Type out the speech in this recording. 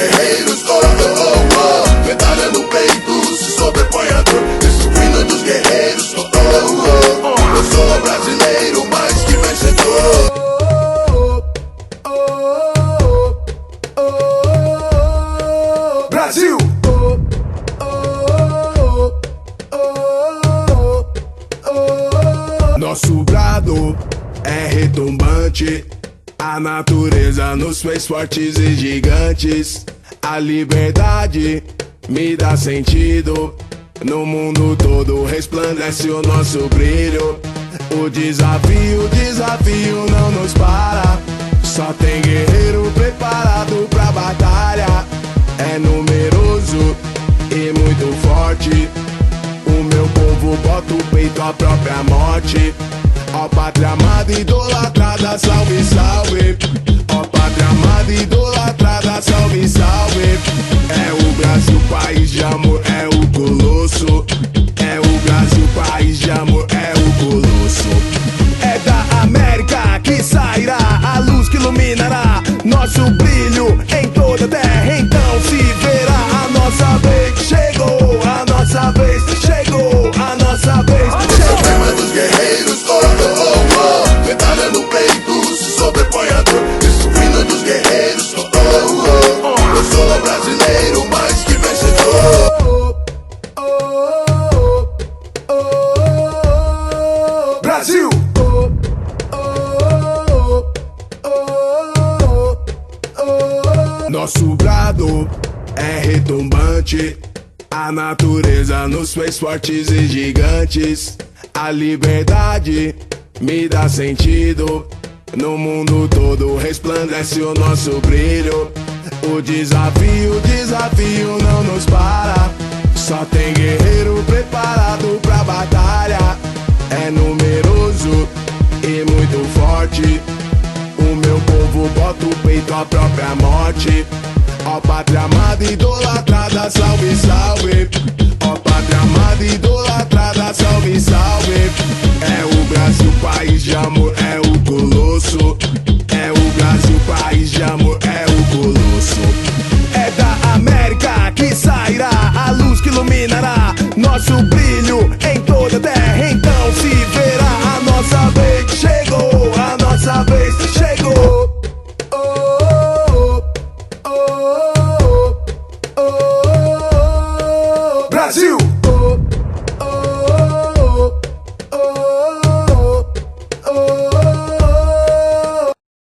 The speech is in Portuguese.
guerreiros, oh, oh, oh, oh. Medalha no peito, se sobrepõe a dor. Esse é o hino dos guerreiros, oh, oh, oh. Eu sou brasileiro, mais que vencedor. Brasil! Nosso brado é retumbante. A natureza nos fez fortes e gigantes. A liberdade me dá sentido. No mundo todo resplandece o nosso brilho. O desafio não nos para. Só tem guerreiro preparado pra batalha. É numeroso e muito forte. O meu povo bota o peito à própria morte. Ó pátria amada, idolatrada, salve, salve. Ó pátria amada, idolatrada, salve, salve. É o Brasil, país de amor, é o colosso. É o Brasil, país de amor, é o colosso. É da América que sairá a luz que iluminará nosso brilho em toda a terra. Então se verá, a nossa vez chegou, a nossa vez chegou, a nossa vez chegou. Tema dos guerreiros, oh, oh, oh. Medalha no peito, se sobrepõe a dor. Esse é o hino dos guerreiros, oh, oh, oh. Eu sou brasileiro, mais que vencedor. Brasil! Nosso brado é retumbante. A natureza nos fez fortes e gigantes. A liberdade me dá sentido. No mundo todo resplandece o nosso brilho. O desafio não nos para. Só tem guerreiro preparado pra batalha. É numeroso e muito forte. O meu povo bota o peito à própria morte. Ó pátria amada, idolatrada, salve, salve. Ó pátria amada, idolatrada, salve, salve. É o Brasil, país de amor, é o